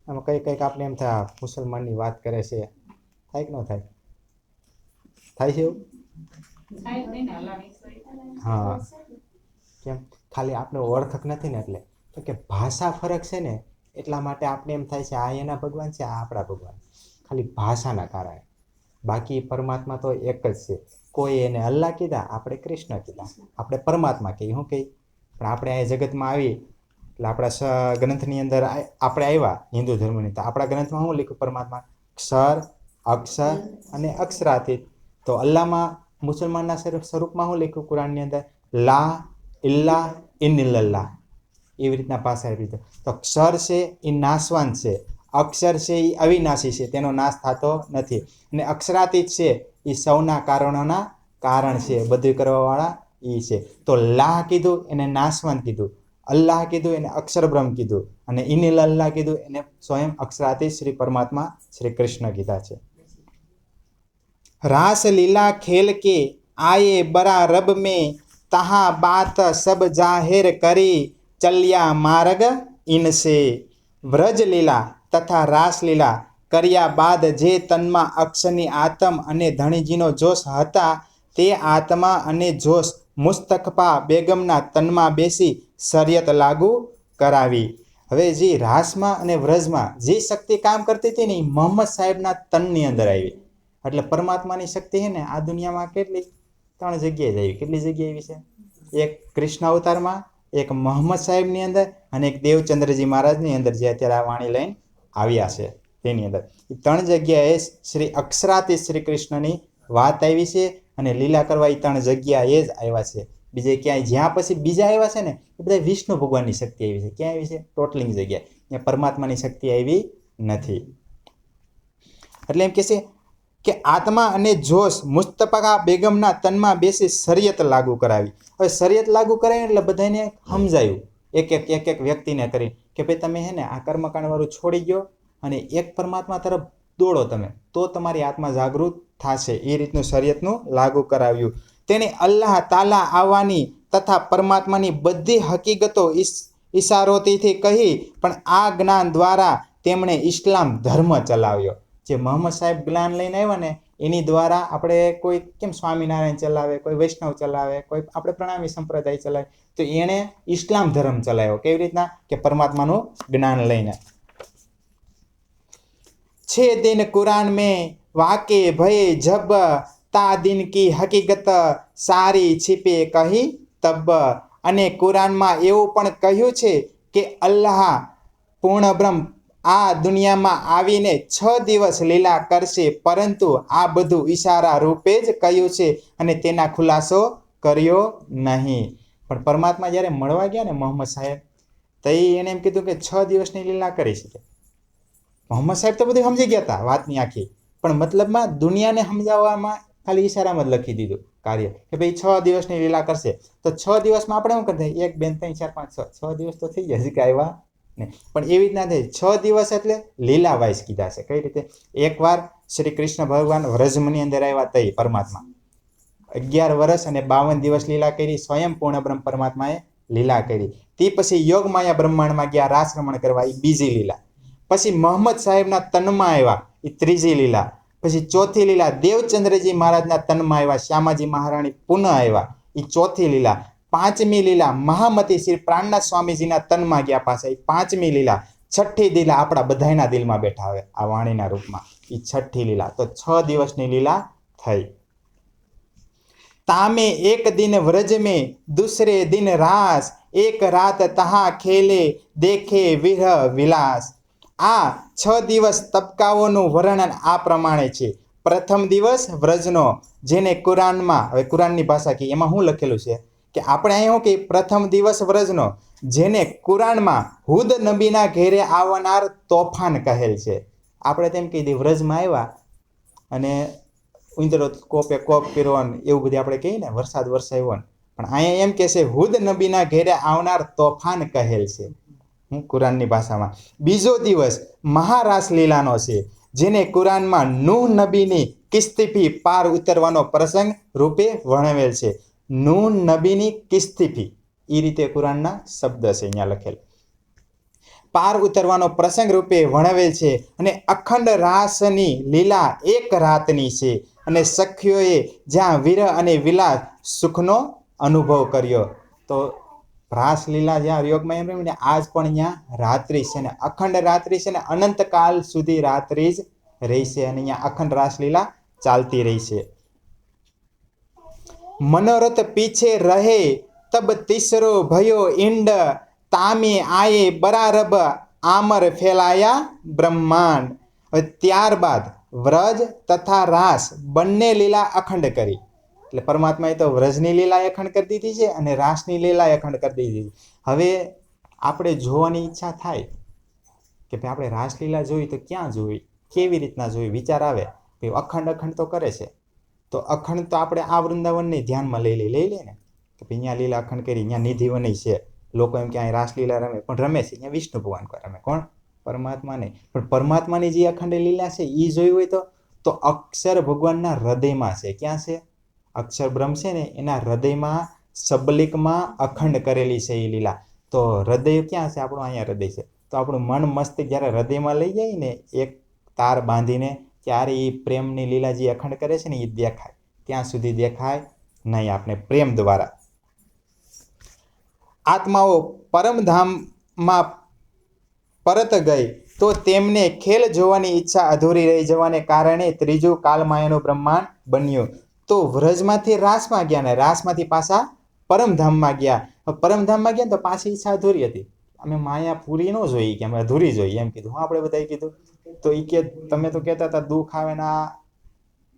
આમાં કંઈક આપણે એમ થાય મુસલમાનની વાત કરે છે, થાય કે ન થાય? થાય છે એવું? હા, કેમ? ખાલી આપણે ઓળખક નથી ને એટલે. તો કે ભાષા ફરક છે ને એટલા માટે આપણે એમ થાય છે આ એના ભગવાન છે, આ આપણા ભગવાન, ખાલી ભાષાના કારણે. બાકી પરમાત્મા તો એક જ છે. કોઈ એને અલ્લાહ કીધા, આપણે કૃષ્ણ કીધા, આપણે પરમાત્મા કહીએ. શું કહીએ? પણ આપણે આ જગતમાં આવી એટલે આપણા ગ્રંથની અંદર આપણે આવ્યા હિન્દુ ધર્મની, તો આપણા ગ્રંથમાં શું લખ્યું? પરમાત્મા ક્ષર, અક્ષર અને અક્ષરાતીત. તો અલ્લાહમાં મુસલમાનના સ્વરૂપમાં શું લખ્યું? કુરાનની અંદર લા ઇલ્લા ઇન્નિલ્લાહ. એવી રીતના પાછા આવી રીતે. તો ક્ષર છે એ નાશવાન છે, અક્ષર છે એ અવિનાશી છે, તેનો નાશ થતો નથી. અને અક્ષરાતીત છે એ સૌના કારણોના કારણ છે, બધું કરવાવાળા એ છે. તો લાહ કીધું એને નાશવાન કીધું, અલ્લાહ કીધું એને અક્ષર બ્રહ્મ કીધું, અને ઇનિલ અલ્લાહ કીધું એને સ્વયં અક્ષરાતીત શ્રી પરમાત્મા શ્રી કૃષ્ણ કીધા છે. રાસ લીલા ખેલ કે આયે બરા રબ में तहा बात सब जाहिर કરી ચલ્યા માર્ગ ઇનસે. વ્રજ લીલા તથા રાસલીલા કર્યા બાદ જે તનમાં અક્ષરની આત્મ અને ધણીજીનો જોશ હતા, તે આત્મા અને જોશ મુસ્તકફા બેગમના તનમાં બેસી શરિયત લાગુ કરાવી. હવે જે રાસમાં અને વ્રજમાં જે શક્તિ કામ કરતી હતી ને એ મોહમ્મદ સાહેબના તનની અંદર આવી. એટલે પરમાત્માની શક્તિ છે ને આ દુનિયામાં કેટલી 3 જગ્યાએ આવી. કેટલી જગ્યાએ આવી છે? એક કૃષ્ણ અવતારમાં, એક મોહમ્મદ સાહેબની અંદર, અને એક દેવચંદ્રજી મહારાજની અંદર, જે અત્યારે આ વાણી લઈને આવ્યા છે તેની અંદર. એ 3 જગ્યાએ શ્રી અક્ષરાતીત શ્રી કૃષ્ણની વાત આવી છે, અને લીલા કરવા એ 3 જગ્યાએ જ આવ્યા છે. બીજે ક્યાંય જ્યાં પછી બીજા આવ્યા છે ને એ બધા વિષ્ણુ ભગવાનની શક્તિ આવી છે. ક્યાં આવી છે? ટોટલિંગ જગ્યાએ. ત્યાં પરમાત્માની શક્તિ આવી નથી. એટલે એમ કે છે કે આત્મા અને જોશ મુસ્તફા બેગમના તનમાં બેસી શરિયત લાગુ કરાવી. હવે શરિયત લાગુ કરાવી એટલે બધાને સમજાયું, એક વ્યક્તિને કરી કે ભાઈ તમે હે ને આ કર્મકાંડ વાળું છોડી ગયો અને એક પરમાત્મા તરફ દોડો તમે, તો તમારી આત્મા જાગૃત થશે. એ રીતનું શરિયતનું લાગુ કરાવ્યું. તેણે અલ્લાહ તાલા આવવાની તથા પરમાત્માની બધી હકીકતો ઈશારોથી કહી, પણ આ જ્ઞાન દ્વારા તેમણે ઇસ્લામ ધર્મ ચલાવ્યો. જે મોહમ્મદ સાહેબ જ્ઞાન લઈને આવ્યા ને એની દ્વારા આપણે કોઈ કેમ સ્વામિનારાયણ ચલાવે, કોઈ વૈષ્ણવ ચલાવે, કોઈ આપણે પ્રણામી સંપ્રદાય ચલાવે, તો એણે ઇસ્લામ ધર્મ ચલાવ્યો. કેવી રીતના? કે પરમાત્માનું જ્ઞાન લઈને. छह दिन कुरान में वाके भये जब ता दिन की हकीकत सारी छिपे કહી તબ. અને કુરાનમાં એવું પણ કહ્યું છે કે અલ્લાહ પૂર્ણ બ્રહ્મ આ દુનિયામાં આવીને 6 દિવસ લીલા કરશે, પરંતુ આ બધું ઈશારા રૂપે જ કહ્યું છે અને તેના ખુલાસો કર્યો નહીં. પણ પરમાત્મા જ્યારે મળવા ગયા ને મોહમ્મદ સાહેબ, તો એને એમ કીધું કે 6 દિવસની લીલા કરી છે. મોહમ્મદ સાહેબ તો બધું સમજી ગયા હતા વાતની આખી, પણ મતલબમાં દુનિયાને સમજાવવામાં ખાલી ઈશારામાં જ લખી દીધું કાર્ય કે ભાઈ 6 દિવસની લીલા કરશે. તો 6 દિવસમાં આપણે શું કરતા? 1 2 3 4 5 6 દિવસ તો થઈ જશે કે આવ્યા નહીં. પણ એવી રીતના થાય 6 દિવસ એટલે લીલા વાઇસ કીધા છે. કઈ રીતે? એકવાર શ્રી કૃષ્ણ ભગવાન વ્રજમની અંદર આવ્યા તઈ પરમાત્મા 11 વર્ષ અને 52 દિવસ લીલા કરી. સ્વયં પૂર્ણ બ્રહ્મ પરમાત્માએ લીલા કરી. તે પછી યોગ માયા બ્રહ્માંડમાં ગયા રાસ રમણ કરવા, એ બીજી લીલા. પછી મોહમ્મદ સાહેબના તનમાં આવ્યા, એ ત્રીજી લીલા. પછી ચોથી લીલા દેવચંદ્રજી મહારાજના તનમાં આવ્યા, શ્યામાજી મહારાણી પુનઃ આવ્યા, એ ચોથી લીલા. પાંચમી લીલા મહામતી શ્રી પ્રાણનાથ સ્વામીજીના તનમાં ગયા પાછા, એ પાંચમી લીલા. છઠ્ઠી લીલા આપણા બધાના દિલમાં બેઠા હવે આ વાણીના રૂપમાં, એ છઠ્ઠી લીલા. તો 6 દિવસની લીલા થઈ. तामे एक दिन व्रज में दूसरे दिन रास, एक रात तहा खेले देखे विरह विलास. આ 6 દિવસ તબકાઓનું વર્ણન આ પ્રમાણે છે. પ્રથમ દિવસ વ્રજનો, જેને કુરાનમાં, હવે કુરાનની ભાષા કે એમાં શું લખેલું છે કે આપણે અહીં શું કે પ્રથમ દિવસ વ્રજનો, જેને કુરાનમાં હુદ નબીના ઘેરે આવનાર તોફાન કહેલ છે. આપણે તેમ કહી દઈએ વ્રજમાં આવ્યા અને ઉંદરો કોપે કોપ કર્યો ને એવું બધું આપણે કહીએ ને, વરસાદ વરસાવ્યો ને. પણ અહીંયા એમ કે છે હુદ નબીના ઘેરે આવનાર તોફાન કહેલ છે કુરાનની ભાષામાં. બીજો દિવસ મહારાસ લીલાનો છે, જેને કુરાનમાં નૂહ નબીની કિસ્તીફી પાર ઉતરવાનો પ્રસંગ રૂપે વર્ણવેલ છે. નૂહ નબીની કિસ્તીફી, એ રીતે કુરાનના શબ્દ છે અહીંયા લખેલ. પાર ઉતરવાનો પ્રસંગ રૂપે વર્ણવેલ છે. અને અખંડ રાસની લીલા એક રાતની છે. અને સખીઓએ જ્યાં વિરહ અને વિલાસ સુખનો અનુભવ કર્યો. તો રાસલીલા જ્યાં યોગમાં એમ ને આજ પણ ત્યાં રાત્રિ છે ને અખંડ રાત્રિ છે ને અનંતકાલ સુધી રાત્રિ જ રહેશે. અને અહીંયા અખંડ રાસલીલા ચાલતી રહેશે. મનોરથ પીછે રહે તબ તીસરો ભયો ઈંડ તામે આયે બરારબ આમર ફેલાયા બ્રહ્માંડ. ત્યારબાદ વ્રજ તથા રાસ બંને લીલા અખંડ કરી. એટલે પરમાત્માએ તો વ્રજની લીલા અખંડ કરી દીધી છે અને રાસની લીલા અખંડ કરી દીધી. હવે આપણે જોવાની ઈચ્છા થાય કે ભાઈ આપણે રાસલીલા જોઈ તો ક્યાં જોઈ, કેવી રીતના જોઈ, વિચાર આવે કે અખંડ અખંડ તો કરે છે. તો અખંડ તો આપણે આ વૃંદાવનને ધ્યાનમાં લઈ લે ને કે ભાઈ અહીંયા લીલા અખંડ કરી, અહીંયા નિધિ વની છે. લોકો એમ કે અહીં રાસલીલા રમે, પણ રમે છે અહીંયા વિષ્ણુ ભગવાન રમે. કોણ? પરમાત્મા નહીં. પણ પરમાત્માની જે અખંડ લીલા છે એ જોઈ હોય તો અક્ષર ભગવાનના હૃદયમાં છે. ક્યાં છે? અક્ષર બ્રહ્મ છે ને એના હૃદયમાં સબલિકમાં અખંડ કરેલી છે એ લીલા. તો હૃદય ક્યાં છે? આપણું અહીંયા હૃદય છે. તો આપણું મન મસ્તિષ્ક જ્યારે હૃદયમાં લઈ જાય ને એક તાર બાંધીને, ત્યારે એ પ્રેમની લીલા જે અખંડ કરે છે ને એ દેખાય. ત્યાં સુધી દેખાય નહીં આપણે પ્રેમ દ્વારા. આત્માઓ પરમધામમાં પરત ગઈ તો તેમને ખેલ જોવાની ઈચ્છા અધૂરી રહી જવાને કારણે ત્રીજું કાલમાયાનું બ્રહ્માંડ બન્યું. તો વ્રજમાંથી રાસમાં ગયા ને રાસમાંથી પાછા પરમધામમાં ગયા. પરમધામમાં ગયા તો પાછી ઈચ્છા અધૂરી હતી. અમે માયા પૂરી ન જોઈ કે અમે અધૂરી જોઈએ એમ કીધું. આપણે બધાએ કીધું. તો એ કે તમે તો કહેતા હતા દુઃખ આવે ને આ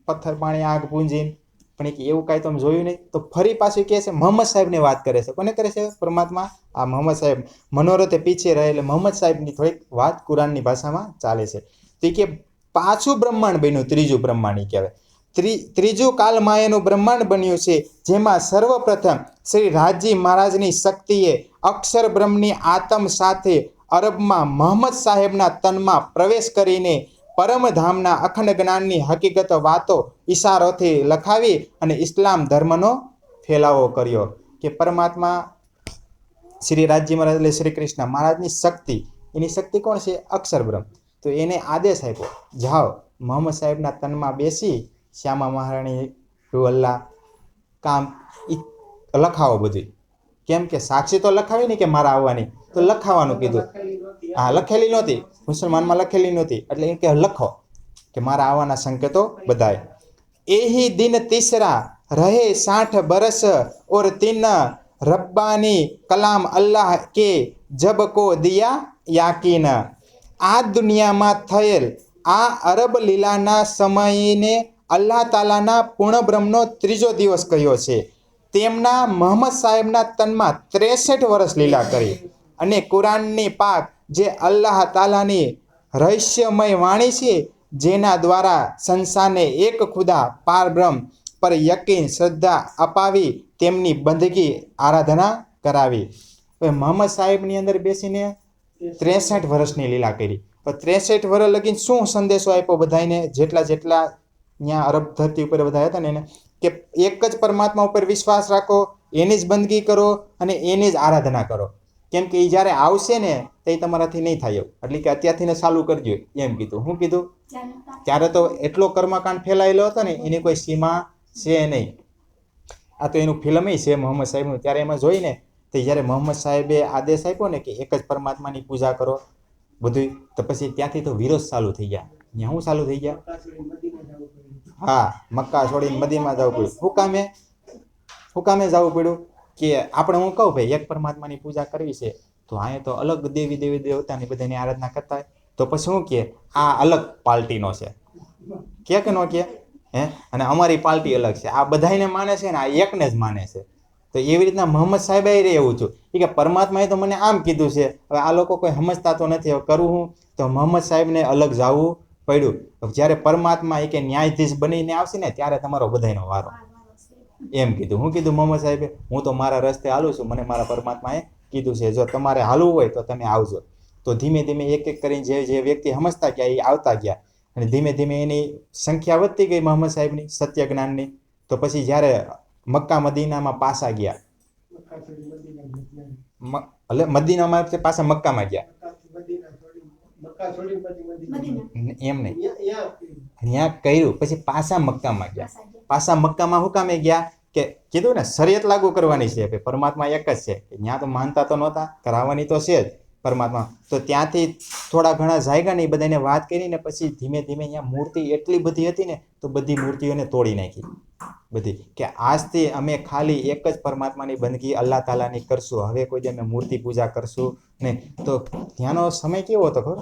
પથ્થર પાણી આગ પૂંજીને, પણ એ એવું કાંઈ તમે જોયું નહીં. તો ફરી પાછું કહે છે, મોહમ્મદ સાહેબની વાત કરે છે. કોને કરે છે? પરમાત્મા. આ મોહમ્મદ સાહેબ મનોરથે પીછે રહે એટલે મોહમ્મદ સાહેબની થોડીક વાત કુરાનની ભાષામાં ચાલે છે. તો એ કે પાછું બ્રહ્માંડ બન્યું, ત્રીજું બ્રહ્માંડ કહેવાય. ત્રીજું કાલમાયાનું બ્રહ્માંડ બન્યું છે, જેમાં સર્વપ્રથમ શ્રી રાજજી મહારાજની શક્તિએ અક્ષર બ્રહ્મની આત્મ સાથે અરબમાં મોહમ્મદ સાહેબના તનમાં પ્રવેશ કરીને પરમધામના અખંડ જ્ઞાનની હકીકત વાતો ઈશારોથી લખાવી અને ઇસ્લામ ધર્મનો ફેલાવો કર્યો. કે પરમાત્મા શ્રી રાજજી મહારાજ એટલે શ્રી કૃષ્ણ મહારાજની શક્તિ, એની શક્તિ કોણ છે? અક્ષર બ્રહ્મ. તો એને આદેશ આપ્યો, જાઓ મોહમ્મદ સાહેબના તનમાં બેસી શ્યામા મહારાણી અલ્લાહ કામ લખાવો બધું. કેમ કે સાક્ષી તો લખાવી નહીં કે મારા આવવાની, તો લખાવાનું કીધું. હા, લખેલી નહોતી, મુસલમાનમાં લખેલી નહોતી, એટલે એ કે લખો કે મારા આવવાના સંકેતો બધાય. એહી દિન તીસરા રહે 60 બરસ ઓર તીન રબ્બાની કલામ અલ્લાહ કે જબ કો દિયા યાકીન. આ દુનિયામાં થયેલ આ અરબ લીલાના સમયને અલ્લાહ તાલાના પૂર્ણ બ્રહ્મનો ત્રીજો દિવસ કહ્યો છે. તેમના મોહમ્મદ સાહેબના તનમાં 63 વર્ષ લીલા કરી. અને કુરાનની પાક જે અલ્લાહ તાલાની રહસ્યમય વાણી છે, જેના દ્વારા સંસારને એક ખુદા પારબ્રહ્મ પર યકીન શ્રદ્ધા અપાવી તેમની બંદગી આરાધના કરાવી. હવે મોહમ્મદ સાહેબની અંદર બેસીને 63 વર્ષની લીલા કરી. તો 63 વર્ષ લગીને શું સંદેશો આપ્યો બધાને? જેટલા ત્યાં અરબ ધરતી ઉપર બધા હતા ને એને કે એક જ પરમાત્મા ઉપર વિશ્વાસ રાખો, એની જ બંદગી કરો અને એની જ આરાધના કરો. કેમ કે એ જ્યારે આવશે ને તે તમારાથી નહીં થાય એવું, એટલે કે અત્યારથી ને ચાલુ કરજો એમ કીધું. શું કીધું? ત્યારે તો એટલો કર્મકાંડ ફેલાયેલો હતો ને એની કોઈ સીમા છે નહીં. આ તો એનું ફિલ્મ છે મોહમ્મદ સાહેબનું. ત્યારે એમાં જોઈને તો જ્યારે મોહમ્મદ સાહેબે આદેશ આપ્યો ને કે એક જ પરમાત્માની પૂજા કરો બધું, તો પછી ત્યાંથી તો વિરોધ ચાલુ થઈ ગયા. ત્યાં શું ચાલુ થઈ ગયા? હા, મક્કા છોડીને મદીનામાં જવું પડ્યું. શું કામે જવું પડ્યું? કે આપણે હું કહું ભાઈ એક પરમાત્માની પૂજા કરવી છે, તો અહીંયા તો અલગ દેવી દેવતાની બધાની આરાધના કરતા હોય, તો પછી શું કે આ અલગ પાર્ટીનો છે કે ન કે હે, અને અમારી પાર્ટી અલગ છે. આ બધાને માને છે ને આ એકને જ માને છે. તો એવી રીતના મોહમ્મદ સાહેબે રે એવું છું કે પરમાત્માએ તો મને આમ કીધું છે, હવે આ લોકો કોઈ સમજતા તો નથી, હવે કરવું હું? તો મોહમ્મદ સાહેબને અલગ જવું પડ્યું. જ્યારે પરમાત્મા એ કે ન્યાયાધીશ બનીને આવશે ને ત્યારે તમારો બધાનો વારો એમ કીધું. હું કીધું મોહમ્મદ સાહેબે? હું તો મારા રસ્તે હાલું છું, મને મારા પરમાત્માએ કીધું છે જો તમારે હાલવું હોય તો તમે આવજો. તો ધીમે ધીમે એક એક કરીને જે વ્યક્તિ સમજતા ગયા એ આવતા ગયા, અને ધીમે ધીમે એની સંખ્યા વધતી ગઈ મોહમ્મદ સાહેબની સત્ય જ્ઞાનની. તો પછી જ્યારે મક્કા મદીનામાં પાછા ગયા, એટલે મદીનામાં પાછા મક્કામાં ગયા, એમ નહીં, ત્યાં કર્યું પછી પાછા મક્કામાં ગયા. પાછા મક્કામાં શું કામે ગયા કે કીધું ને શરીયત લાગુ કરવાની છે, પરમાત્મા એક જ છે. ત્યાં તો માનતા તો નહોતા, કરાવવાની તો છે જ પરમાત્મા. તો ત્યાંથી થોડા ઘણા જાયગા ને એ બધાને વાત કરીને પછી ધીમે ધીમે અહીંયા મૂર્તિ એટલી બધી હતી ને તો બધી મૂર્તિઓને તોડી નાખી બધી, કે આજથી અમે ખાલી એક જ પરમાત્માની બંદગી અલ્લાહ તાલાની કરશું, હવે કોઈ દી અમે મૂર્તિ પૂજા કરશું નહીં. તો ત્યાંનો સમય કેવો હતો ખબર?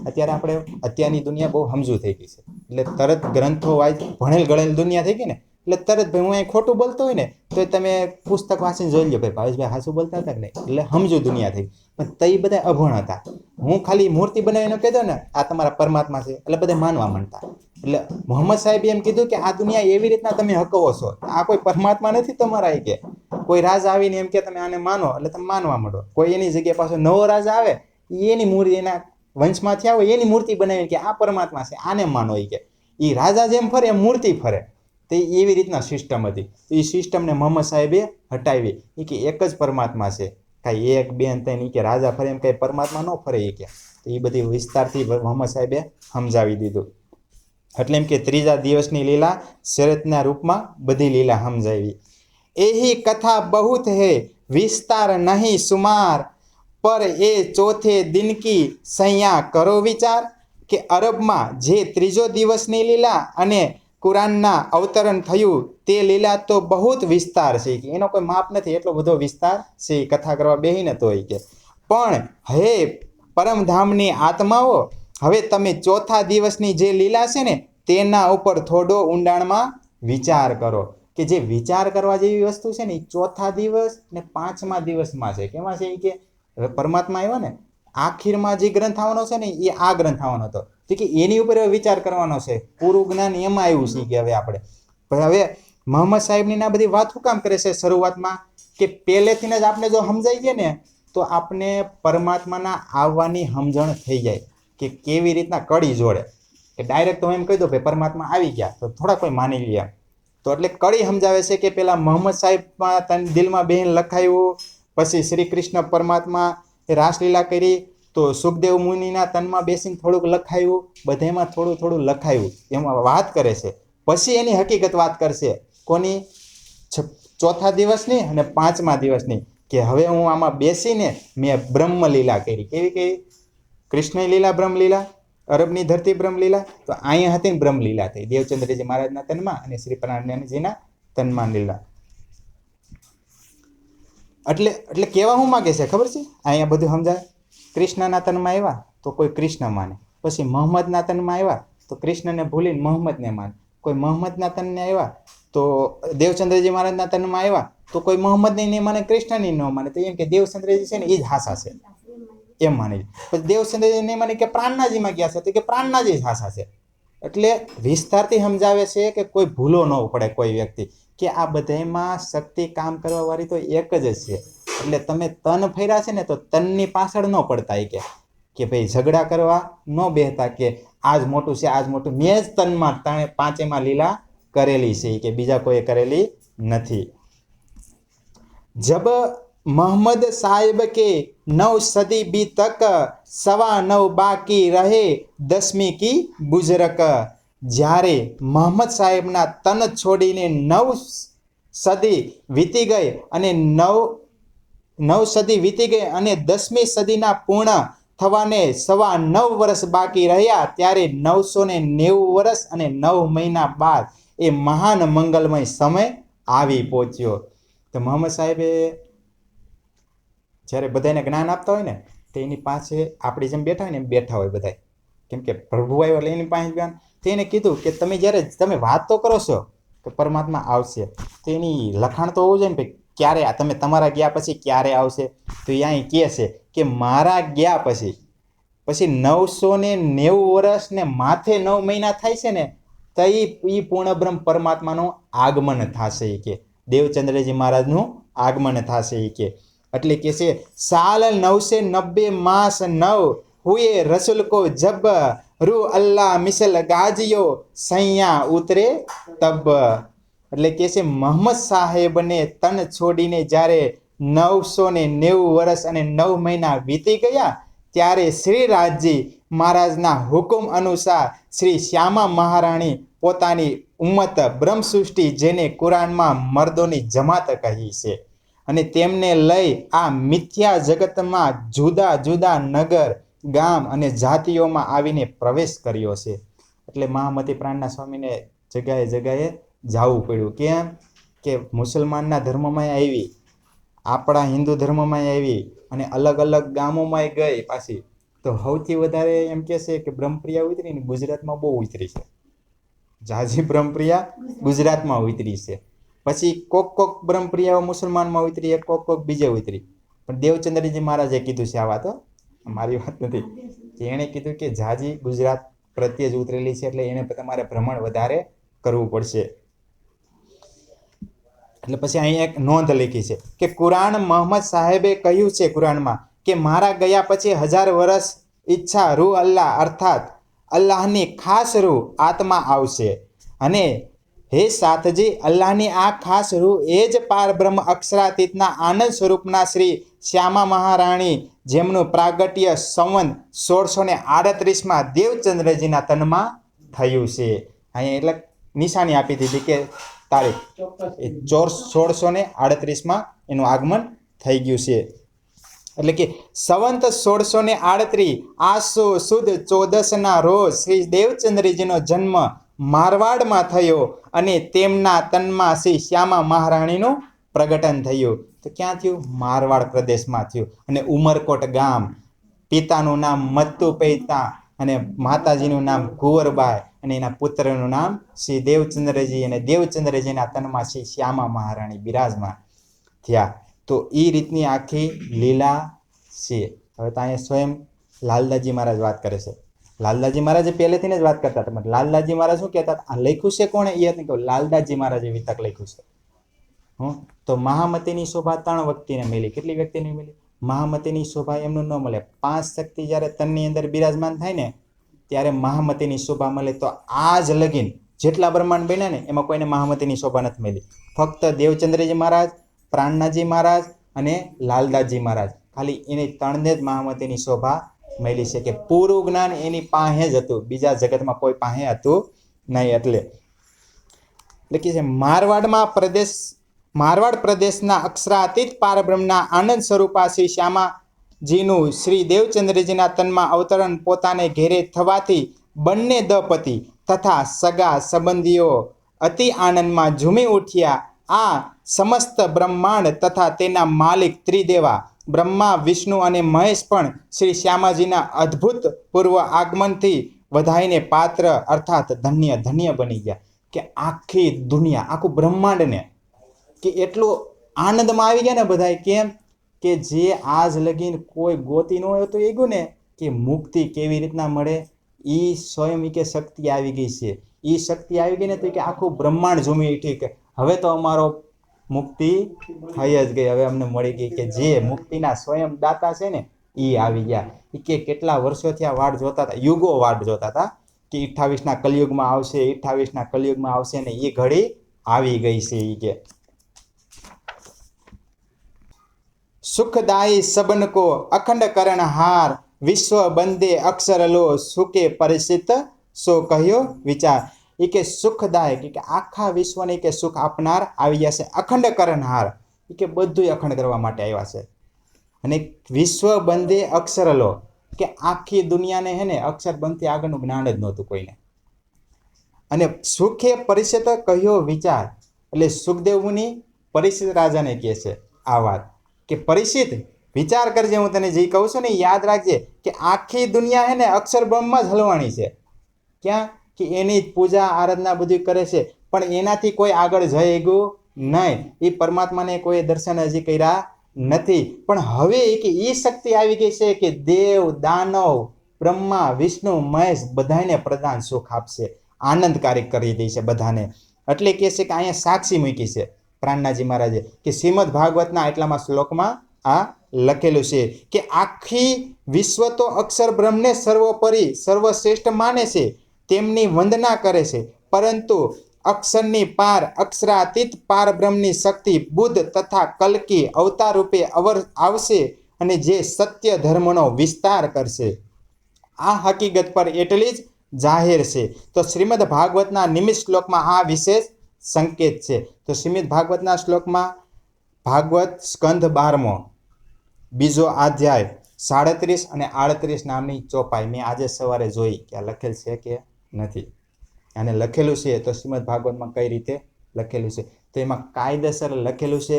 અત્યારે અત્યારની દુનિયા બહુ સમજુ થઈ ગઈ છે, એટલે તરત ગ્રંથો વાંચ ભણેલ ગણેલ દુનિયા થઈ ગઈ ને, એટલે તરત ભાઈ હું અહીં ખોટું બોલતો હોય ને તો તમે પુસ્તક વાંચીને જોઈ લો ભાઈ ભાવેશભાઈ હાસું બોલતા હતા કે નહીં, એટલે સમજુ દુનિયા થઈ. પણ તે બધા અભણ હતા. હું ખાલી મૂર્તિ બનાવીને કહેતો ને આ તમારા પરમાત્મા છે એટલે બધા માનવા માંડતા. એટલે મોહમ્મદ સાહેબ એમ કીધું કે આ દુનિયા એવી રીતના તમે હકવો છો, આ કોઈ પરમાત્મા નથી તમારા. કે કોઈ રાજા આવીને એમ કે તમે આને માનો એટલે તમે માનવા માંડો. કોઈ એની જગ્યાએ પાછો નવો રાજા આવે એની મૂર્તિ એના વંશમાં થયા હોય એની મૂર્તિ બનાવી કે આ પરમાત્મા છે આને માનો. કે એ રાજા જેમ ફરે એમ મૂર્તિ ફરે. તો એવી રીતના સિસ્ટમ હતી. તો એ સિસ્ટમને મોહમ્મદ સાહેબે હટાવી. એ કે એક જ પરમાત્મા છે, કાંઈ એક બે ત્રણ કે રાજા ફરે એમ કાંઈ પરમાત્મા ન ફરે. એ કે તો એ બધી વિસ્તારથી મોહમ્મદ સાહેબે સમજાવી દીધું. એટલે એમ કે ત્રીજા દિવસની લીલા શરતના રૂપમાં બધી લીલા સમજાવી. એહી કથા બહુત હે વિસ્તાર નહીં સુમાર, પર એ ચોથે દિન કી સૈયા કરો વિચાર. કે અરબમાં જે ત્રીજો દિવસની લીલા અને કુરાનના અવતરણ થયું તે લીલા તો બહુ વિસ્તાર છે, કે એનો કોઈ માપ નથી, એટલો બધો વિસ્તાર છે કથા કરવા બેહીને તોય. કે પણ હે પરમધામની આત્માઓ, હવે તમે ચોથા દિવસની જે લીલા છે ને તેના ઉપર થોડો ઊંડાણમાં વિચાર કરો. કે જે વિચાર કરવા જેવી વસ્તુ છે ને એ ચોથા દિવસ ને પાંચમા દિવસમાં છે. કેમાં છે? એ કે હવે પરમાત્મા આવ્યો ને આખીરમાં જે ગ્રંથ આવવાનો છે ને એ આ ગ્રંથ આવવાનો હતો, તો કે એની ઉપર વિચાર કરવાનો છે. પૂરું જ્ઞાન એમાં આવ્યું છે. કે હવે આપણે હવે મોહમ્મદ સાહેબની આ બધી વાત શું કામ કરે છે શરૂઆતમાં? કે પહેલેથી જ આપણે જો સમજાઈ જાય ને તો આપણે પરમાત્માના આવવાની સમજણ થઈ જાય કે કેવી રીતના કડી જોડે. કે ડાયરેક્ટ તો એમ કહી દો ભાઈ પરમાત્મા આવી ગયા તો થોડા કોઈ માની લે. તો એટલે કડી સમજાવે છે કે પેલા મોહમ્મદ સાહેબમાં તન દિલમાં બેહીને લખાયું, પછી શ્રી કૃષ્ણ પરમાત્મા રાસલીલા કરી તો સુખદેવ મુનિના તનમાં બેસીને થોડુંક લખાયું, બધામાં થોડું થોડું લખાયું, એમાં વાત કરે છે. પછી એની હકીકત વાત કરશે કોની? ચોથા દિવસની અને પાંચમા દિવસની. કે હવે હું આમાં બેસીને મેં બ્રહ્મલીલા કરી. કેવી કેવી? કૃષ્ણ લીલા બ્રહ્મલીલા, અરબની ધરતી બ્રહ્મલીલા. તો અહીંયા હતી ને બ્રહ્મલીલા થઈ દેવચંદ્રજી મહારાજના તનમાં અને શ્રી પ્રાણજીના તનમાં લીલા. એટલે એટલે કહેવા શું માગે છે ખબર છે? અહીંયા બધું સમજાય. કૃષ્ણના તનમાં આવ્યા તો કોઈ કૃષ્ણ માને, પછી મોહમ્મદના તનમાં આવ્યા તો કૃષ્ણને ભૂલીને મોહમ્મદને માને, કોઈ મોહમ્મદના તનને આવ્યા તો દેવચંદ્રજી મહારાજના તનમાં આવ્યા તો કોઈ મોહમ્મદને નહીં માને, કૃષ્ણની ન માને. તો એમ કે દેવચંદ્રજી છે ને એ જ હાસા છે એમ માની. પછી દેવચંદ્રજી નહીં માને કે પ્રાણનાજીમાં ગયા છે તો કે પ્રાણનાજી જ હાસા છે. એટલે વિસ્તારથી સમજાવે છે કે કોઈ ભૂલો ન પડે કોઈ વ્યક્તિ, કે આ બધામાં શક્તિ કામ કરવા વાળી તો એક જ છે. એટલે તમે તન ફર્યા છે ને તો તનની પાછળ ન પડતા. કે ભાઈ ઝઘડા કરવા ન બેહતા કે આજ મોટું છે આજ મોટું. મેં જ તનમાં પાંચેમાં લીલા કરેલી છે કે બીજા કોઈ કરેલી નથી. જબ મોહમ્મદ સાહેબ કે 9 સદી બી તક 9.25 બાકી રહે 10મી કી બુઝરક. જ્યારે મોહમ્મદ સાહેબના તન છોડીને 9 સદી વીતી ગઈ અને 9 સદી વીતી ગઈ અને 10મી સદીના પૂર્ણ થવાને 9.25 વર્ષ બાકી રહ્યા, ત્યારે 990 વર્ષ અને 9 મહિના બાદ એ મહાન મંગલમય સમય આવી પહોંચ્યો. તો મોહમ્મદ સાહેબે જ્યારે બધાને જ્ઞાન આપતા હોય ને તો એની પાસે આપણી જેમ બેઠા હોય ને એમ બેઠા હોય બધા. કેમ કે પ્રભુ આવ્યો એટલે એની પાસે જ્ઞાન. તો એને કીધું કે તમે જ્યારે તમે વાત તો કરો છો કે પરમાત્મા આવશે, તો એની લખાણ તો હોવું જોઈએ ને ભાઈ ક્યારે તમે તમારા ગયા પછી ક્યારે આવશે. તો એ અહીં કહે છે કે મારા ગયા પછી 990 વર્ષ ને માથે 9 મહિના થાય છે ને તો એ પૂર્ણબ્રહ્મ પરમાત્માનું આગમન થશે. કે દેવચંદ્રજી મહારાજનું આગમન થશે. કે એટલે કે છે સાલ 990 માસ 9 હુએ રસુલ કો જબ રૂ અલ્લાહ મિસલ ગાજિયો સૈયા ઉતરે તબ. એટલે કે છે મોહમ્મદ સાહેબને તન છોડીને જ્યારે 990 વર્ષ અને 9 મહિના વીતી ગયા ત્યારે શ્રી રાજજી મહારાજના હુકમ અનુસાર શ્રી શ્યામા મહારાણી પોતાની ઉમ્મત બ્રહ્મસૃષ્ટિ જેને કુરાનમાં મર્દોની જમાત કહી છે અને તેમને લઈ આ મિથ્યા જગતમાં જુદા જુદા નગર ગામ અને જાતિઓમાં આવીને પ્રવેશ કર્યો છે. એટલે મહામતી પ્રાણના સ્વામીને જગાએ જગાએ જવું પડ્યું. કેમ કે મુસલમાનના ધર્મમાં આવી, આપણા હિન્દુ ધર્મમાં આવી અને અલગ અલગ ગામોમાં ગઈ પાછી. તો સૌથી વધારે એમ કે છે કે બ્રહ્મપ્રિયા ઉતરી ને ગુજરાતમાં બહુ ઉતરી છે. જાજી બ્રહ્મપ્રિયા ગુજરાતમાં ઉતરી છે. પછી કોક બ્રહ્મપ્રિયાઓ મુસલમાનમાં ઉતરી, કોક બીજે ઉતરી. પણ દેવચંદ્રજી મહારાજે કીધું છે આ વાતો, મારી વાત નથી. એણે કીધું કે જાજી ગુજરાત પ્રત્યે જ ઉતરેલી છે એટલે એને તમારે ભ્રમણ વધારે કરવું પડશે. એટલે પછી અહીં એક નોંધ લખી છે કે કુરાન મોહમ્મદ સાહેબે કહ્યું છે કુરાનમાં કે મારા ગયા પછી 1000 વર્ષ ઈચ્છા રૂહ અલ્લાહ અર્થાત અલ્લાહની ખાસ રૂહ આત્મા આવશે. અને હે સાથજી, અલ્લાહની આ ખાસ રૂહ એ જ પારબ્રહ્મ અક્ષરાતીતના આનંદ સ્વરૂપના શ્રી શ્યામા મહારાણી જેમનું પ્રાગટ્ય સંવંત 1638માં દેવચંદ્રજીના તનમાં થયું છે. અહીંયા એટલે નિશાની આપી દીધી કે તારીખ 1638માં એનું આગમન થઈ ગયું છે. એટલે કે સંવંત 1638 આસો સુદ 14ના રોજ શ્રી દેવચંદ્રજીનો જન્મ મારવાડમાં થયો અને તેમના તનમાં શ્રી શ્યામા મહારાણીનું પ્રગટન થયું. તો ક્યાં થયું? મારવાડ પ્રદેશમાં થયું. અને ઉમરકોટ ગામ, પિતાનું નામ મત્તુ પૈતા અને માતાજીનું નામ કુંવરબાઈ અને એના પુત્રનું નામ શ્રી દેવચંદ્રજી અને દેવચંદ્રજીના તનમાં શ્રી શ્યામા મહારાણી બિરાજમાન થયા. તો એ રીતની આખી લીલા છે. હવે તો અહીંયા સ્વયં લાલદાસજી મહારાજ વાત કરે છે. લાલદાસજી મહારાજે પહેલેથી જ વાત કરતા હતા. લાલદાસજી મહારાજ શું કહેતા? આ લખ્યું છે કોણે? એ નથી કહું, લાલદાસજી મહારાજે વિતક લખ્યું છે. તો મહામતીની શોભા 3 વ્યક્તિને મળી. કેટલી વ્યક્તિને મળી? મહામતીની શોભા એમનું ન મળે. 5 શક્તિ જ્યારે તનની અંદર બિરાજમાન થાય ને ત્યારે મહામતીની શોભા મળે. તો આ જ લગીન જેટલા બ્રહ્માંડ બન્યા ને એમાં કોઈને મહામતીની શોભા નથી મળી. ફક્ત દેવચંદ્રજી મહારાજ, પ્રાણનાથજી મહારાજ અને લાલદાસજી મહારાજ, ખાલી એને 3ને જ મહામતીની શોભા મળી છે કે પૂરું જ્ઞાન એની પાસે જ હતું, બીજા જગતમાં કોઈ પાસે હતું નહીં. એટલે કે છે મારવાડ પ્રદેશના અક્ષરાતીત પારબ્રહ્મના આનંદ સ્વરૂપા શ્રી શ્યામાજીનું શ્રી દેવચંદ્રજીના તનમાં અવતરણ પોતાને ઘેરે થવાથી બંને દંપતિ તથા સગા સંબંધીઓ અતિ આનંદમાં ઝૂમી ઉઠ્યા. આ સમસ્ત બ્રહ્માંડ તથા તેના માલિક ત્રિદેવા બ્રહ્મા, વિષ્ણુ અને મહેશ પણ શ્રી શ્યામાજીના અદ્ભુત પૂર્વ આગમનથી વધાઈને પાત્ર અર્થાત ધન્ય બની ગયા. કે આખી દુનિયા, આખું બ્રહ્માંડને કે એટલું આનંદમાં આવી ગયા ને બધા. કેમ કે જે આજ લગીન કોઈ ગોતી ન હોય તો એ ગયું ને કે મુક્તિ કેવી રીતના મળે, એ સ્વયં કે શક્તિ આવી ગઈ છે. એ શક્તિ આવી ગઈ ને તો કે આખું બ્રહ્માંડ ઝૂમી ઉઠી કે હવે તો અમારો મુક્તિ થઈ જ ગઈ, હવે અમને મળી ગઈ. કે જે મુક્તિના સ્વયં દાતા છે ને એ આવી ગયા. કે કેટલા વર્ષોથી આ વાટ જોતા હતા, યુગો વાટ જોતા હતા કે 28ના કલયુગમાં આવશે, 28ના કલયુગમાં આવશે ને એ ઘડી આવી ગઈ છે. એ કે સુખદાયી સબન કો અખંડ કરણ હાર વિશ્વ બંદે અક્ષર લો સુકે પરિચિત સો કહ્યો વિચાર. એ કે સુખદાયક કે આખા વિશ્વને કે સુખ આપનાર આવી ગયા છે. અખંડ કરણહાર એ કે બધું અખંડ કરવા માટે આવ્યા છે. અને વિશ્વ બંદે અક્ષર લો કે આખી દુનિયાને હે ને અક્ષર બંધથી આગળનું જ્ઞાન જ નહોતું કોઈને. અને સુખે પરિચિત કહ્યો વિચાર, એટલે સુખદેવ મુનિ પરિચિત રાજાને કહે છે આ વાત કે પરિચિત વિચાર કરજે, હું તને જે કહું છું ને યાદ રાખજે કે આખી દુનિયા હે ને અક્ષર બ્રહ્મમાં જ હલવાણી છે. ક્યાં કે એની જ પૂજા આરાધના બધું કરે છે, પણ એનાથી કોઈ આગળ જઈ ગયું નહીં. એ પરમાત્માને કોઈ દર્શન હજી કર્યા નથી. પણ હવે કે એ શક્તિ આવી ગઈ છે કે દેવ, દાનવ, બ્રહ્મા, વિષ્ણુ, મહેશ બધાને પ્રધાન સુખ આપશે, આનંદકારી કરી દે છે બધાને. એટલે કહે છે કે અહીંયા સાક્ષી મૂકી છે પ્રાણનાથજી મહારાજે કે શ્રીમદ ભાગવતના એટલામાં શ્લોકમાં આ લખેલું છે કે આખી વિશ્વ તો અક્ષર બ્રહ્મને સર્વોપરી સર્વશ્રેષ્ઠ માને છે, તેમની વંદના કરે છે, પરંતુ અક્ષરની પાર અક્ષરાતીત પાર બ્રહ્મની શક્તિ બુદ્ધ તથા કલ્કી અવતાર રૂપે આવશે અને જે સત્ય ધર્મનો વિસ્તાર કરશે. આ હકીકત પર એટલી જ જાહેર છે. તો શ્રીમદ ભાગવતના નિમિત્ત શ્લોકમાં આ વિશેષ સંકેત છે. તો શ્રીમદ ભાગવતના શ્લોકમાં ભાગવત સ્કંધ 12મો બીજો અધ્યાય 37 અને 38 નામની ચોપાઈ મેં આજે સવારે જોઈ કે આ લખેલ છે કે નથી. અને લખેલું છે તો શ્રીમદ ભાગવતમાં કઈ રીતે લખેલું છે તો એમાં કાયદેસર લખેલું છે.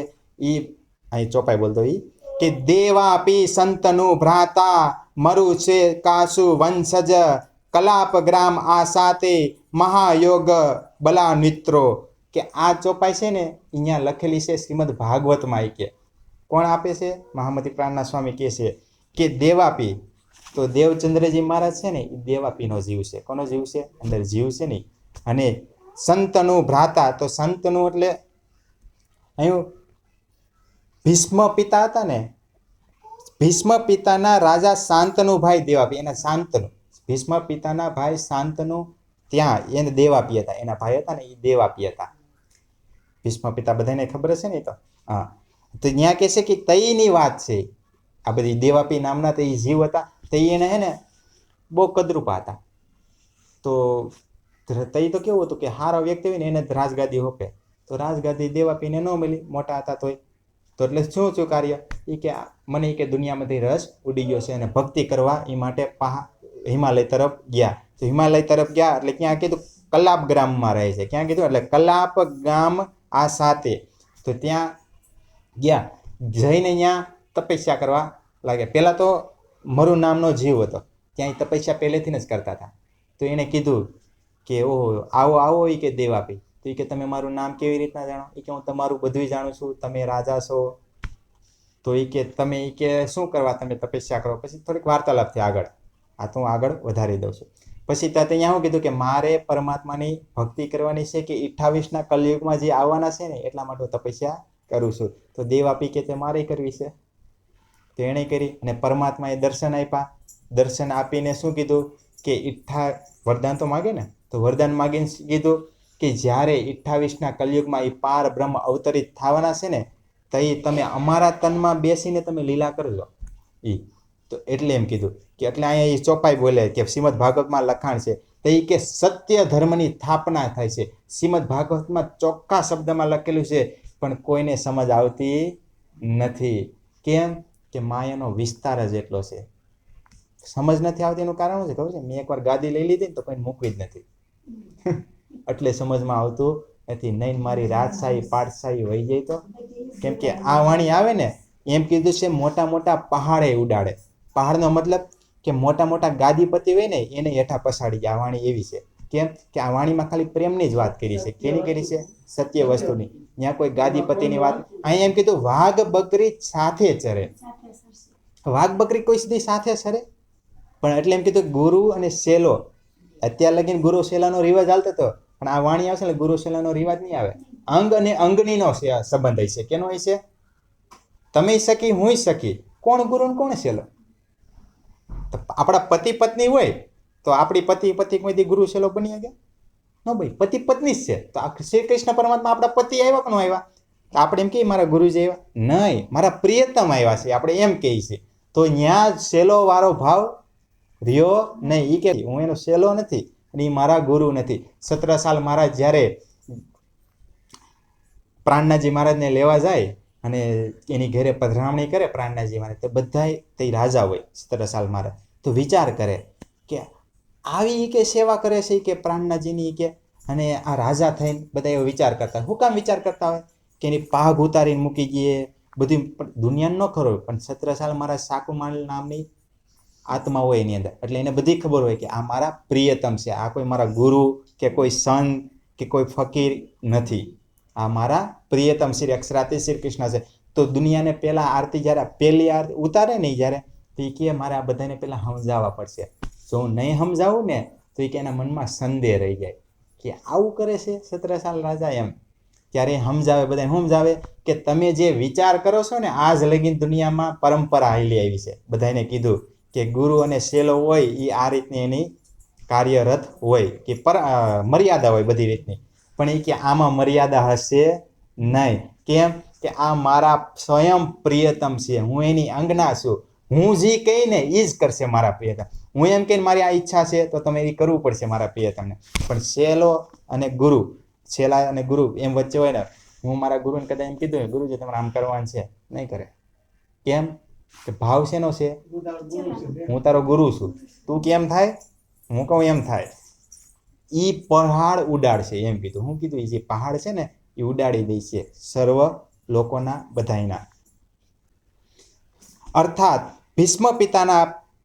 ઈ અહીં ચોપાઈ બોલતો ઈ કે દેવાપી સંતનું ભ્રાતા મરુ છે કાસુ વંશજ કલાપ ગ્રામ આ સાથે મહાયોગ બલા મિત્રો. કે આ ચોપાઈ છે ને અહીંયા લખેલી છે શ્રીમદ ભાગવતમાં. કે કોણ આપે છે? મહામતી પ્રાણના સ્વામી કહે છે કે દેવાપી. તો દેવચંદ્રજી મહારાજ છે ને એ દેવાપીનો જીવ છે. કોનો જીવ છે? અંદર જીવ છે ને. અને સંતનું ભ્રાતા, તો સંતનું એટલે અહીં ભીષ્મ પિતા હતા ને, ભીષ્મ પિતાના રાજા શાંતનુ ભાઈ દેવાપી, એના શાંતનુ, ભીષ્મ પિતાના ભાઈ શાંતનુ ત્યાં એને દેવાપી હતા. એના ભાઈ હતા ને એ દેવાપી હતા. ભીષ્મ પિતા બધાને ખબર હશે ને. તો હા, તો ત્યાં કહે છે કે તઈની વાત છે. આ બધી દેવાપી નામના તો એ જીવ હતા. તઈ એને હે ને બહુ કદરૂપા હતા. તો તઈ તો કેવું હતું કે હારો વ્યક્તિ હોય ને એને રાજગાદી હોપે. તો રાજગાદી દેવાપીને ન મળી, મોટા હતા તોય. તો એટલે શું કાર્ય એ કે મને કે દુનિયામાંથી રસ ઉડી ગયો છે અને ભક્તિ કરવા એ માટે હિમાલય તરફ ગયા. તો હિમાલય તરફ ગયા એટલે ક્યાં કીધું? કલાપ ગ્રામમાં રહે છે. ક્યાં કીધું? એટલે કલાપ ગામ આ સાથે. તો ત્યાં ગયા, જઈને ત્યાં તપસ્યા કરવા લાગે. પહેલા તો મરુ નામનો જીવ હતો, ત્યાં તપસ્યા પહેલેથી જ કરતા હતા. તો એને કીધું કે ઓહો આવો આવો એ કે દેવાપી. તો એ કે તમે મારું નામ કેવી રીતના જાણો? એ કે હું તમારું બધું જાણું છું, તમે રાજા છો. તો એ કે તમે એ કે શું કરવા તમે તપસ્યા કરો? પછી થોડીક વાર્તાલાપ થઈ આગળ. આ તો હું આગળ વધારી દઉં છું. પછી ત્યાં ત્યાં શું કીધું કે મારે પરમાત્માની ભક્તિ કરવાની છે કે 28ના કલયુગમાં જે આવવાના છે ને એટલા માટે તપસ્યા કરું છું. તો દેવાપી કે તે મારે કરવી છે. તો એણે કરી અને પરમાત્માએ દર્શન આપ્યા. દર્શન આપીને શું કીધું કે વરદાન તો માગે ને, તો વરદાન માગીને કીધું કે જ્યારે 28ના કલયુગમાં એ પાર બ્રહ્મ અવતરિત થવાના છે ને તો એ તમે અમારા તનમાં બેસીને તમે લીલા કરજો. તો એટલે એમ કીધું કે એટલે અહીંયા એ ચોપાઈ બોલે કે શ્રીમદ ભાગવતમાં લખાણ છે તો એ કે સત્ય ધર્મની સ્થાપના થાય છે. શ્રીમદ ભાગવતમાં ચોખ્ખા શબ્દમાં લખેલું છે પણ કોઈને સમજ આવતી નથી. કેમ? કે માયાનો વિસ્તાર જ એટલો છે. સમજ નથી આવતી એનું કારણ શું છે ખબર છે? મેં એકવાર ગાદી લઈ લીધી ને તો કોઈ મૂકવી જ નથી. એટલે સમજમાં આવતું નથી. નહીં મારી રાજશાહી પાઠશાહી વહી જાય તો. કેમ કે આ વાણી આવે ને એમ કીધું છે મોટા મોટા પહાડે ઉડાડે. પહાડનો મતલબ કે મોટા મોટા ગાદીપતિ હોય ને એને હેઠા પછાડી જાય. આ વાણી એવી છે. કેમ કે આ વાણીમાં ખાલી પ્રેમની જ વાત કરી છે. કેની કરી છે? સત્ય વસ્તુની. ત્યાં કોઈ ગાદીપતિની વાત. અહીંયા એમ કીધું વાઘ બકરી સાથે ચરે. વાઘ બકરી કોઈ સુધી સાથે ચરે? પણ એટલે એમ કીધું ગુરુ અને શેલો. અત્યાર લગીને ગુરુ શેલાનો રિવાજ હાલતો હતો, પણ આ વાણી આવશે ને ગુરુ શેલાનો રિવાજ નહીં આવે. અંગ અને અંગનીનો સંબંધ હોય છે. કેનો હોય છે? તમે સખી હું સખી. કોણ ગુરુ ને કોણ શેલો? તો આપણા પતિ પત્ની હોય તો આપણી પતિ કોઈ ગુરુ શેલો બની ગયા? ન ભાઈ, પતિ પત્ની જ છે. તો શ્રી કૃષ્ણ પરમાત્મા આપણા પતિ આવ્યા કે ન આવ્યા? તો આપણે એમ કહીએ મારા ગુરુજી આવ્યા? નહીં, મારા પ્રિયતમ આવ્યા છે આપણે એમ કહીએ છીએ. તો ત્યાં શેલો વાળો ભાવ રહ્યો નહીં. એ કે હું એનો શેલો નથી અને એ મારા ગુરુ નથી. 17 સાલ મહારાજ જ્યારે પ્રાણનાજી મહારાજને લેવા જાય અને એની ઘરે પધરામણી કરે પ્રાણનાજી મહારાજ, તો બધાય તે રાજા હોય 17 સાલ મહારાજ. તો વિચાર કરે કે આવી કે સેવા કરે છે કે પ્રાણનાજીની કે, અને આ રાજા થઈને બધા એવો વિચાર કરતા. શું કામ વિચાર કરતા હોય? કે એની પાઘ ઉતારીને મૂકી દઈએ બધી. દુનિયાને ન ખબર હોય પણ 17 સાલ મહારાજ સાકુમાલ નામની આત્મા હોય એની અંદર. એટલે એને બધી ખબર હોય કે આ મારા પ્રિયતમ છે, આ કોઈ મારા ગુરુ કે કોઈ સંત કે કોઈ ફકીર નથી, આ મારા પ્રિયતમ શ્રી અક્ષરાતી શ્રી કૃષ્ણ છે. તો દુનિયાને પહેલા આરતી જ્યારે પહેલી આરતી ઉતારે ને જ્યારે, તો એ કહે મારે આ બધાને પહેલા સમજાવવા પડશે. જો હું નહીં સમજાવું ને તો એ કે એના મનમાં સંદેહ રહી જાય કે આવું કરે છે 17 સાલ રાજા એમ. ત્યારે સમજાવે, બધાને સમજાવે કે તમે જે વિચાર કરો છો ને આજ લગીન દુનિયામાં પરંપરા હાલી આવી છે. બધાને કીધું કે ગુરુ અને શેલો હોય એ આ રીતની એની કાર્યરત હોય કે મર્યાદા હોય બધી રીતની. પણ એ કે આમાં મર્યાદા હશે નહીં. કેમ? કે આ મારા સ્વયં પ્રિયતમ છે, હું એની અંગના છું. હું જે કહીને એ જ કરશે મારા પ્રિયતમ. હું એમ કહીને મારી આ ઈચ્છા છે તો તમે એ કરવું પડશે મારા પ્રિય તમને. પણ છેલ્લો અને ગુરુ, છેલ્લા અને ગુરુ એમ વચ્ચે હોય ને, હું મારા ગુરુને કદાચ એમ કીધું ગુરુજી તમારે આમ કરવાનું છે, નહીં કરે. કેમ કે ભાવ શેનો છે? હું તારો ગુરુ છું, તું કેમ થાય, હું કહું એમ થાય. ઈ પહાડ ઉડાડશે એમ કીધું. હું કીધું એ જે પહાડ છે ને એ ઉડાડી દે છે સર્વ લોકોના બધાયના. અર્થાત ભીષ્મ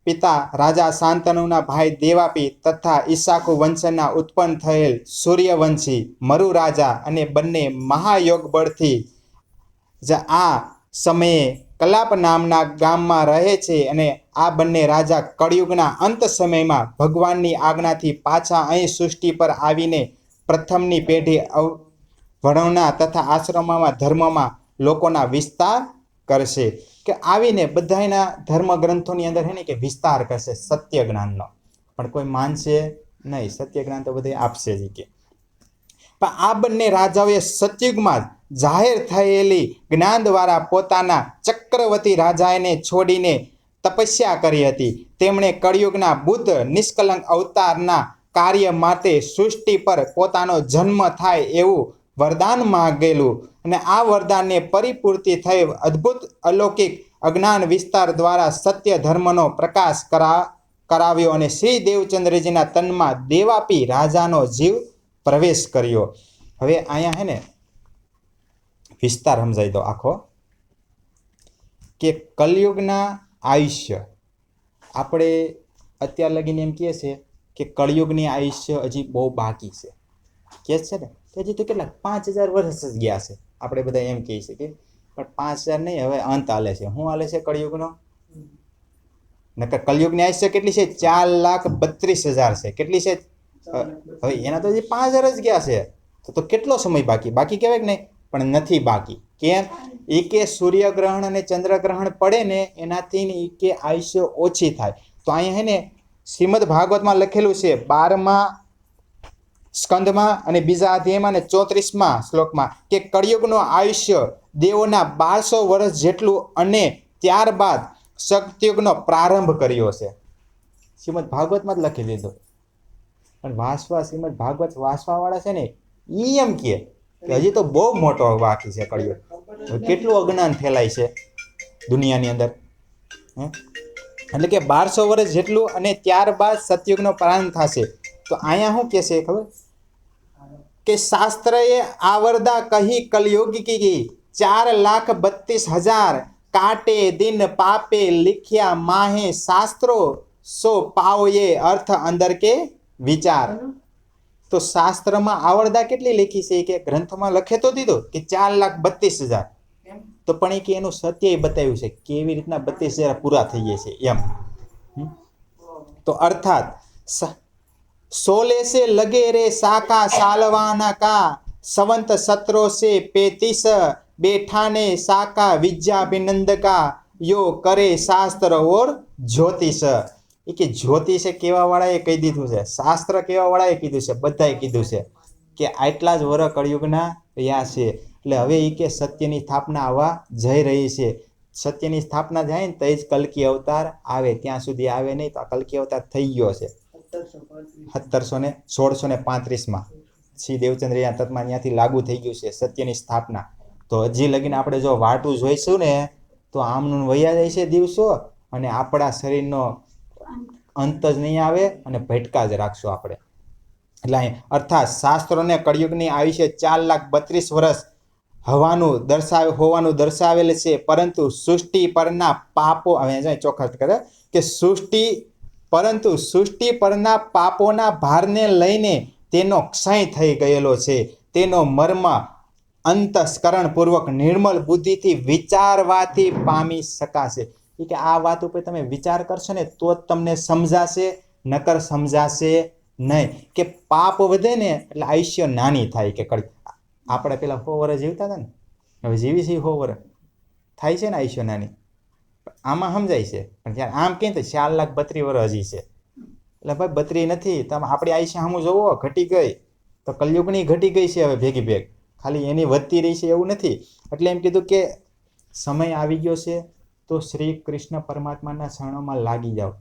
પિતા રાજા શાંતનુના ભાઈ દેવાપી તથા ઈશાકુ વંશના ઉત્પન્ન થયેલ સૂર્યવંશી મરુ રાજા અને બંને મહાયોગ બળથી જ આ સમયે કલાપ નામના ગામમાં રહે છે. અને આ બંને રાજા કળિયુગના અંત સમયમાં ભગવાનની આજ્ઞાથી પાછા અહીં સૃષ્ટિ પર આવીને પ્રથમની પેઢી વર્ણના તથા આશ્રમમાં ધર્મમાં લોકોના વિસ્તાર કરશે. કે આવીને બધાના ધર્મ ગ્રંથોની અંદર હે ને કે વિસ્તાર કરશે સત્ય જ્ઞાનનો. પણ કોઈ માનશે નહીં, સત્ય જ્ઞાન તો બધે આપશે જ કે. પણ આ બંને રાજાઓએ સતયુગમાં જાહેર થયેલી જ્ઞાન દ્વારા પોતાના ચક્રવર્તી રાજાને છોડીને તપસ્યા કરી હતી. તેમણે કળિયુગના બુદ્ધ નિષ્કલંક અવતારના કાર્ય માટે સૃષ્ટિ પર પોતાનો જન્મ થાય એવું વરદાન માંગેલું. અને આ વરદાનને પરિપૂર્તિ થઈ અદ્ભુત અલૌકિક અજ્ઞાન વિસ્તાર દ્વારા સત્ય ધર્મનો પ્રકાશ કરાવ્યો અને શ્રી દેવચંદ્રજીના તનમાં દેવાપી રાજાનો જીવ પ્રવેશ કર્યો. હવે અહીંયા હે ને વિસ્તાર સમજાઈ દો આખો, કે કલયુગના આયુષ્ય આપણે અત્યાર લગીને એમ કહે છે કે કળિયુગની આયુષ્ય હજી બહુ બાકી છે, કે છે ને કે હજી તો કેટલા 5000 વર્ષ જ ગયા છે. આપણે બધા એમ કહીએ છીએ કે પણ 5000 નહીં, હવે અંત હાલે છે. શું હાલે છે કળિયુગનો? નકર કળિયુગની આયુષ્ય કેટલી છે? 4,32,000 છે. કેટલી છે? હવે એના તો હજી 5000 જ ગયા છે. તો કેટલો સમય બાકી કહેવાય કે નહીં? પણ નથી બાકી. કેમ? એ કે સૂર્યગ્રહણ અને ચંદ્રગ્રહણ પડે ને એનાથી એ કે આયુષ્ય ઓછી થાય. તો અહીંયા હે ને શ્રીમદ ભાગવતમાં લખેલું છે 12મા સ્કંદમાં અને બીજા અધ્યાયમાં અને 34મા શ્લોકમાં કે કળિયુગનો આયુષ્ય દેવોના 1200 વર્ષ જેટલું અને ત્યારબાદ સત્યુગનો પ્રારંભ કર્યો છે. શ્રીમદ ભાગવતમાં જ લખી દીધું. પણ શ્રીમદ ભાગવત વાંચવા વાળા છે ને ઈ એમ કે હજી તો બહુ મોટો બાકી છે કળિયુગ. કેટલું અજ્ઞાન ફેલાય છે દુનિયાની અંદર. એટલે કે 1200 વર્ષ જેટલું અને ત્યારબાદ સતયુગનો પ્રારંભ થશે. તો અહીંયા શું કે છે ખબર? કે શાસ્ત્રએ આવરદા કહી કલયુગ કી 4,32,000 કાટે દિન પાપે लिख्या माहे शास्त्रो सो पाओये अर्थ अंदर के विचार. તો શાસ્ત્રમાં આવરદા કેટલી લખી છે કે ગ્રંથમાં લખે તો દીધો કે 4,32,000. તો પણ એ કે એનું સત્ય બતાવ્યું છે કેવી રીતના 32,000 પૂરા થઈ જાય છે એમ. તો અર્થાત सोले से लगे रे साका सालवाना का संवंत 1735 बैठाने साका विद्याभिनंद का यो करे शास्त्र और ज्योतिष. એ કે જ્યોતિષે કેવા વાળાએ કહી દીધું છે, શાસ્ત્ર કેવા વાળાએ કીધું છે, બધાએ કીધું છે કે આટલા જ વર્ષ કળિયુગના રહ્યા છે. એટલે હવે એ કે સત્યની સ્થાપના આવવા જઈ રહી છે. સત્યની સ્થાપના જાય ને તો જ કલ્કી અવતાર આવે, ત્યાં સુધી આવે નહીં. તો આ કલ્કી અવતાર થઈ ગયો છે 1635માં શ્રી દેવચંદ્રના તત્માં ત્યાંથી લાગુ થઈ ગયું છે સત્યની સ્થાપના. તો હજી લગીને આપણે જો વાટું જોઈશું ને તો આમનું વયા જાય છે દિવસો અને આપણા શરીરનો અંત જ નહીં આવે અને ભટકા જ રાખશું આપણે. એટલે અર્થાત શાસ્ત્રોને કળિયુગની આયુષ્ય 4,32,000 વર્ષ હોવાનું દર્શાવેલ છે. પરંતુ સૃષ્ટિ પરના પાપો હવે ચોખવટ કરે કે સૃષ્ટિ પરના પાપોના ભારને લઈને તેનો ક્ષય થઈ ગયેલો છે. તેનો મર્મ અંતસ્કરણ પૂર્વક નિર્મળ બુદ્ધિથી વિચારવાથી પામી શકાશે. કે આ વાત ઉપર તમે વિચાર કરશો ને તો જ તમને સમજાશે, નકર સમજાશે નહીં. કે પાપ વધે ને એટલે આયુષ્ય નાની થાય. કે આપણે પેલા 100 વર્ષ જીવતા હતા ને, હવે જીવી છે 100 વર્ષ થાય છે ને આયુષ્ય નાની. આમાં સમજાય છે. પણ જ્યારે આમ કહે તો 4,32,000 વર્ષ હજી છે. એટલે ભાઈ 32 નથી, તમે આપણી આયુષ્ય સામું જોવો ઘટી ગઈ. તો કલયુગની ઘટી ગઈ છે હવે ભેગી ભેગ, ખાલી એની વધતી રહી છે એવું નથી. એટલે એમ કીધું કે સમય આવી ગયો છે તો શ્રી કૃષ્ણ પરમાત્માના શરણોમાં લાગી જાઓ.